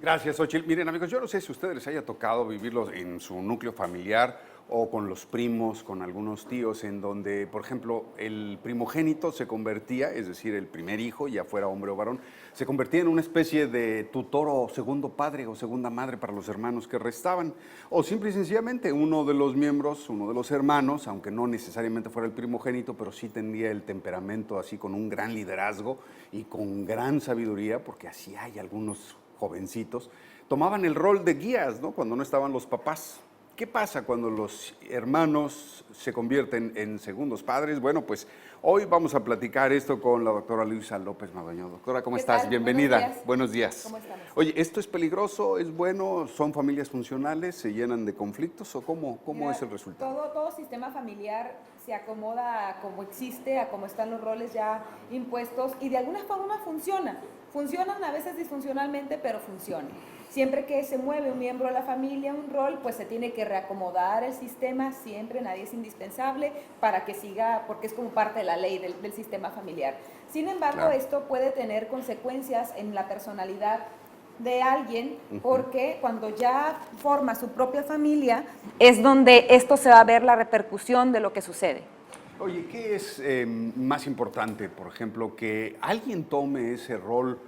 Gracias, Xochitl. Miren, amigos, yo no sé si a ustedes les haya tocado vivirlo en su núcleo familiar o con los primos, con algunos tíos, en donde, por ejemplo, el primogénito se convertía, es decir, el primer hijo, ya fuera hombre o varón, se convertía en una especie de tutor o segundo padre o segunda madre para los hermanos que restaban. O simple y sencillamente uno de los miembros, uno de los hermanos, aunque no necesariamente fuera el primogénito, pero sí tendría el temperamento así con un gran liderazgo y con gran sabiduría, porque así hay algunos jovencitos, tomaban el rol de guías, ¿no? Cuando no estaban los papás. ¿Qué pasa cuando los hermanos se convierten en segundos padres? Bueno, pues hoy vamos a platicar esto con la doctora Luisa López Madoño. Doctora, ¿cómo estás? Tal? Bienvenida. Buenos días. Buenos días. ¿Cómo estamos? Oye, ¿esto es peligroso? ¿Es bueno? ¿Son familias funcionales? ¿Se llenan de conflictos? ¿O cómo Mira, es el resultado? todo sistema familiar se acomoda a como existe, a cómo están los roles ya impuestos y de alguna forma funciona. Funcionan a veces disfuncionalmente, pero funcionan. Siempre que se mueve un miembro de la familia, un rol, pues se tiene que reacomodar el sistema, siempre, nadie es indispensable para que siga, porque es como parte de la ley del sistema familiar. Sin embargo, Claro. esto puede tener consecuencias en la personalidad de alguien, porque cuando ya forma su propia familia, es donde esto se va a ver la repercusión de lo que sucede. Oye, ¿qué es más importante, por ejemplo, que alguien tome ese rol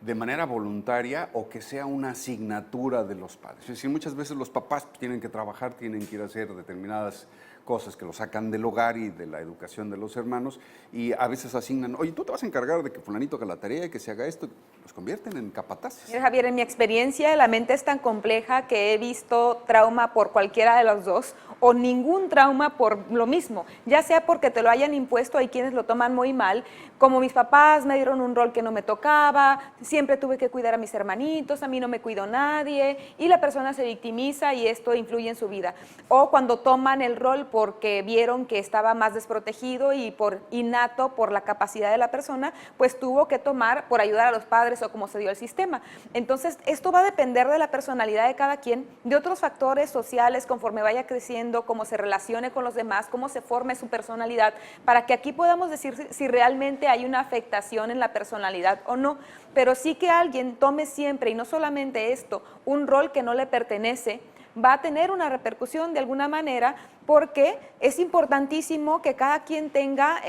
de manera voluntaria o que sea una asignatura de los padres? Es decir, muchas veces los papás tienen que trabajar, tienen que ir a hacer determinadas cosas que los sacan del hogar y de la educación de los hermanos y a veces asignan, oye, tú te vas a encargar de que fulanito haga la tarea y que se haga esto, los convierten en capataces. Mira, Javier, en mi experiencia la mente es tan compleja que he visto trauma por cualquiera de los dos o ningún trauma por lo mismo, ya sea porque te lo hayan impuesto, hay quienes lo toman muy mal, como mis papás me dieron un rol que no me tocaba, siempre tuve que cuidar a mis hermanitos, a mí no me cuidó nadie, y la persona se victimiza y esto influye en su vida. O cuando toman el rol porque vieron que estaba más desprotegido y por innato, por la capacidad de la persona, pues tuvo que tomar por ayudar a los padres o como se dio el sistema. Entonces, esto va a depender de la personalidad de cada quien, de otros factores sociales conforme vaya creciendo, cómo se relacione con los demás, cómo se forme su personalidad, para que aquí podamos decir si realmente hay una afectación en la personalidad o no, pero sí que alguien tome siempre, y no solamente esto, un rol que no le pertenece, va a tener una repercusión de alguna manera, porque es importantísimo que cada quien tenga,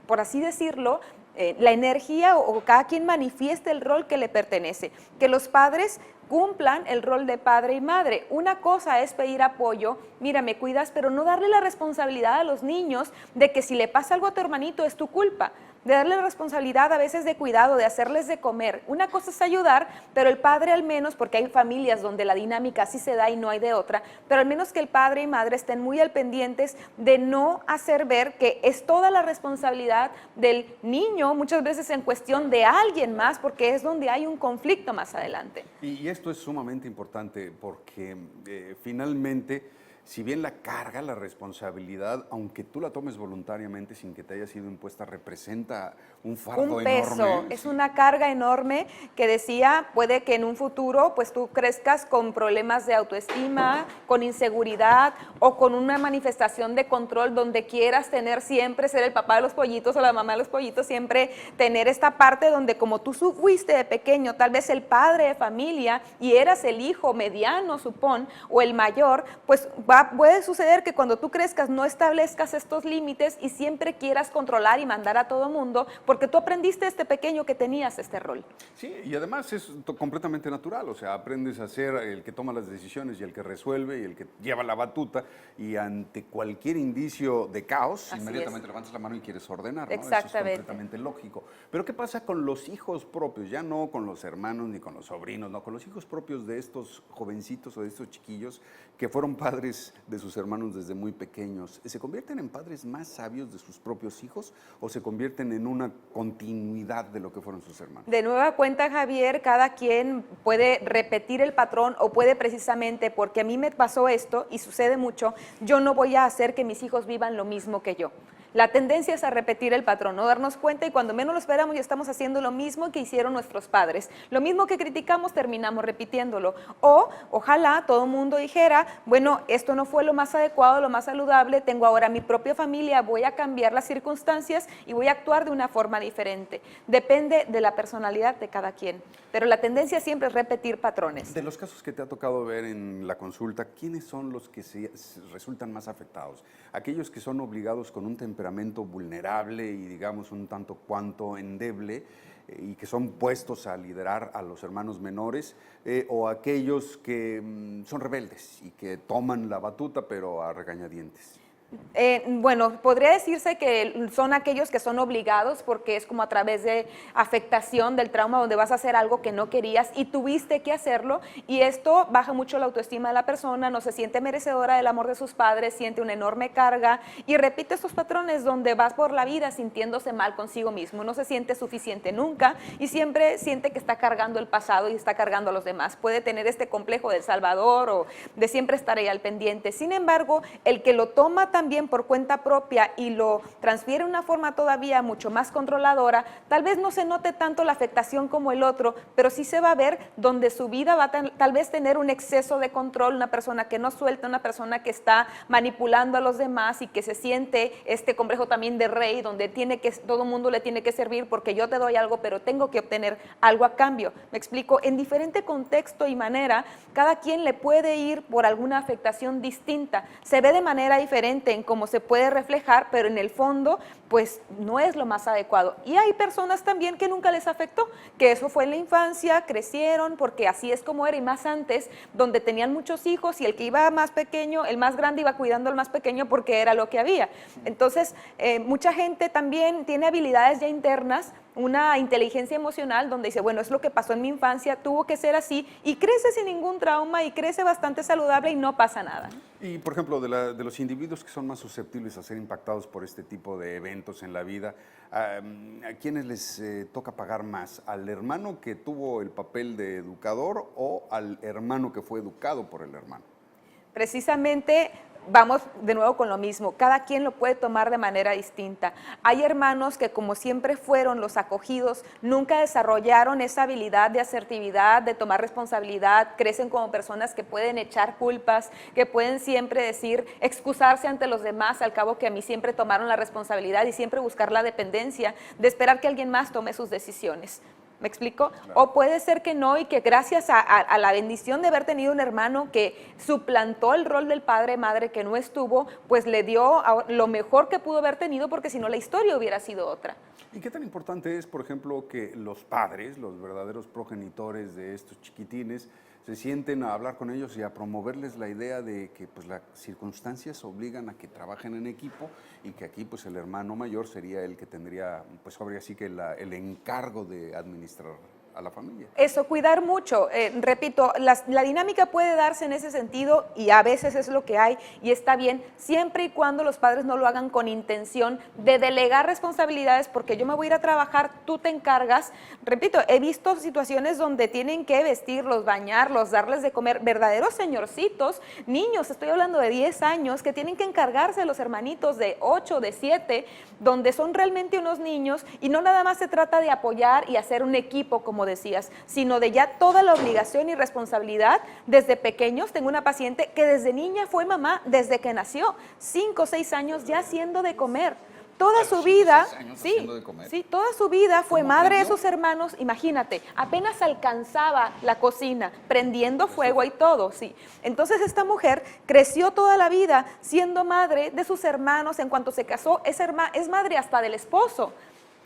por así decirlo, la energía o cada quien manifieste el rol que le pertenece, que los padres cumplan el rol de padre y madre. Una cosa es pedir apoyo, mira, me cuidas, pero no darle la responsabilidad a los niños de que si le pasa algo a tu hermanito es tu culpa, de darle la responsabilidad a veces de cuidado, de hacerles de comer. Una cosa es ayudar, pero el padre al menos, porque hay familias donde la dinámica así se da y no hay de otra, pero al menos que el padre y madre estén muy al pendientes de no hacer ver que es toda la responsabilidad del niño, muchas veces en cuestión de alguien más, porque es donde hay un conflicto más adelante. Y esto es sumamente importante porque finalmente, si bien la carga, la responsabilidad, aunque tú la tomes voluntariamente sin que te haya sido impuesta, representa un fardo Un peso, enorme. es Sí. una carga enorme que decía, puede que en un futuro pues tú crezcas con problemas de autoestima, con inseguridad o con una manifestación de control donde quieras tener siempre, ser el papá de los pollitos o la mamá de los pollitos, siempre tener esta parte donde como tú fuiste de pequeño, tal vez el padre de familia y eras el hijo mediano, supón, o el mayor, pues puede suceder que cuando tú crezcas no establezcas estos límites y siempre quieras controlar y mandar a todo mundo, porque tú aprendiste este pequeño que tenías este rol. Sí, y además es completamente natural, o sea, aprendes a ser el que toma las decisiones y el que resuelve y el que lleva la batuta y ante cualquier indicio de caos, Así inmediatamente es. levantas la mano y quieres ordenar, ¿no? Eso es Exactamente. completamente lógico. Pero ¿qué pasa con los hijos propios? Ya no con los hermanos ni con los sobrinos, no, con los hijos propios de estos jovencitos o de estos chiquillos que fueron padres de sus hermanos desde muy pequeños. ¿Se convierten en padres más sabios de sus propios hijos o se convierten en una continuidad de lo que fueron sus hermanos? De nueva cuenta, Javier, cada quien puede repetir el patrón o puede precisamente, porque a mí me pasó esto y sucede mucho, yo no voy a hacer que mis hijos vivan lo mismo que yo. La tendencia es a repetir el patrón, no darnos cuenta y cuando menos lo esperamos ya estamos haciendo lo mismo que hicieron nuestros padres. Lo mismo que criticamos terminamos repitiéndolo. O ojalá todo el mundo dijera, bueno, esto no fue lo más adecuado, lo más saludable, tengo ahora mi propia familia, voy a cambiar las circunstancias y voy a actuar de una forma diferente. Depende de la personalidad de cada quien, pero la tendencia siempre es repetir patrones. De los casos que te ha tocado ver en la consulta, ¿quiénes son los que resultan más afectados? Aquellos que son obligados con un temperamento vulnerable y digamos un tanto cuanto endeble y que son puestos a liderar a los hermanos menores, o aquellos que son rebeldes y que toman la batuta pero a regañadientes. Bueno, podría decirse que son aquellos que son obligados porque es como a través de afectación del trauma donde vas a hacer algo que no querías y tuviste que hacerlo y esto baja mucho la autoestima de la persona, no se siente merecedora del amor de sus padres, siente una enorme carga y repite estos patrones donde vas por la vida sintiéndose mal consigo mismo, no se siente suficiente nunca y siempre siente que está cargando el pasado y está cargando a los demás. Puede tener este complejo del salvador o de siempre estar ahí al pendiente. Sin embargo, el que lo toma también por cuenta propia y lo transfiere de una forma todavía mucho más controladora, tal vez no se note tanto la afectación como el otro, pero sí se va a ver donde su vida va a tal vez tener un exceso de control, una persona que no suelta, una persona que está manipulando a los demás y que se siente este complejo también de rey, donde todo el mundo le tiene que servir porque yo te doy algo, pero tengo que obtener algo a cambio. Me explico, en diferente contexto y manera, cada quien le puede ir por alguna afectación distinta, se ve de manera diferente en cómo se puede reflejar, pero en el fondo, pues no es lo más adecuado. Y hay personas también que nunca les afectó, que eso fue en la infancia, crecieron, porque así es como era, y más antes, donde tenían muchos hijos y el que iba más pequeño, el más grande iba cuidando al más pequeño porque era lo que había. Entonces, mucha gente también tiene habilidades ya internas, una inteligencia emocional donde dice, bueno, es lo que pasó en mi infancia, tuvo que ser así, y crece sin ningún trauma y crece bastante saludable y no pasa nada. Y, por ejemplo, de los individuos que son más susceptibles a ser impactados por este tipo de eventos en la vida, ¿a quiénes les toca pagar más? ¿Al hermano que tuvo el papel de educador o al hermano que fue educado por el hermano? Precisamente vamos de nuevo con lo mismo, cada quien lo puede tomar de manera distinta. Hay hermanos que como siempre fueron los acogidos, nunca desarrollaron esa habilidad de asertividad, de tomar responsabilidad, crecen como personas que pueden echar culpas, que pueden siempre decir, excusarse ante los demás, al cabo que a mí siempre tomaron la responsabilidad y siempre buscar la dependencia de esperar que alguien más tome sus decisiones. ¿Me explico? Claro. O puede ser que no y que gracias a la bendición de haber tenido un hermano que suplantó el rol del padre, madre que no estuvo, pues le dio lo mejor que pudo haber tenido porque si no la historia hubiera sido otra. ¿Y qué tan importante es, por ejemplo, que los padres, los verdaderos progenitores de estos chiquitines, se sienten a hablar con ellos y a promoverles la idea de que pues, las circunstancias obligan a que trabajen en equipo y que aquí pues, el hermano mayor sería el que tendría, pues ahora sí que el encargo de administrar a la familia? Eso, cuidar mucho. Repito, la dinámica puede darse en ese sentido y a veces es lo que hay y está bien, siempre y cuando los padres no lo hagan con intención de delegar responsabilidades porque yo me voy a ir a trabajar, tú te encargas. Repito, he visto situaciones donde tienen que vestirlos, bañarlos, darles de comer, verdaderos señorcitos, niños, estoy hablando de 10 años, que tienen que encargarse de los hermanitos de 8, de 7, donde son realmente unos niños y no nada más se trata de apoyar y hacer un equipo como decías, sino de ya toda la obligación y responsabilidad desde pequeños. Tengo una paciente que desde niña fue mamá, desde que nació, 5 o 6 años ya haciendo de comer. Toda su vida, sí, toda su vida fue madre de sus hermanos, imagínate, apenas alcanzaba la cocina, prendiendo fuego y todo, sí. Entonces esta mujer creció toda la vida siendo madre de sus hermanos, en cuanto se casó, es madre hasta del esposo.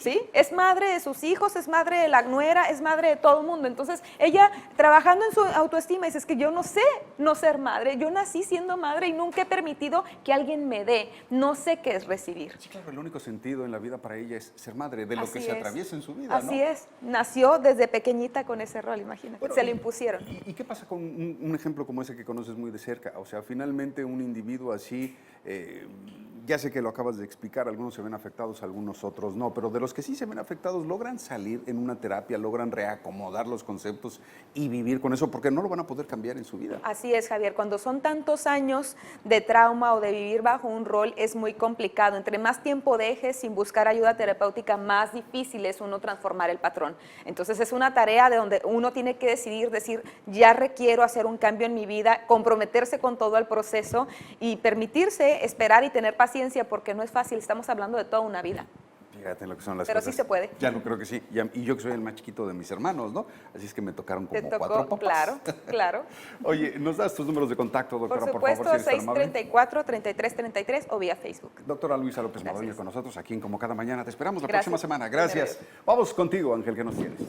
¿Sí? Es madre de sus hijos, es madre de la nuera, es madre de todo el mundo. Entonces, ella trabajando en su autoestima dice, es que yo no sé no ser madre, yo nací siendo madre y nunca he permitido que alguien me dé, no sé qué es recibir. Sí, claro, el único sentido en la vida para ella es ser madre, de lo Así que se atraviesa en su vida, Así ¿no? es, nació desde pequeñita con ese rol, imagínate, bueno, se lo impusieron. ¿Y qué pasa con un ejemplo como ese que conoces muy de cerca? O sea, finalmente un individuo así Ya sé que lo acabas de explicar, algunos se ven afectados, algunos otros no, pero de los que sí se ven afectados logran salir en una terapia, logran reacomodar los conceptos y vivir con eso, porque no lo van a poder cambiar en su vida. Así es, Javier. Cuando son tantos años de trauma o de vivir bajo un rol, es muy complicado. Entre más tiempo dejes sin buscar ayuda terapéutica, más difícil es uno transformar el patrón. Entonces es una tarea de donde uno tiene que decidir, decir, ya requiero hacer un cambio en mi vida, comprometerse con todo el proceso y permitirse esperar y tener paciencia, porque no es fácil, estamos hablando de toda una vida. Fíjate lo que son las Pero cosas. sí se puede. Ya lo creo que sí. Y yo que soy el más chiquito de mis hermanos, ¿no? Así es que me tocaron como Te tocó, 4 papas. claro, claro. Oye, ¿nos das tus números de contacto, doctora, Por supuesto, favor, si eres tan amable? 634-3333 o vía Facebook. Doctora Luisa López Gracias. Madoño con nosotros aquí en Como Cada Mañana. Te esperamos la Gracias. próxima semana. Gracias. Vamos contigo, Ángel, ¿qué nos tienes?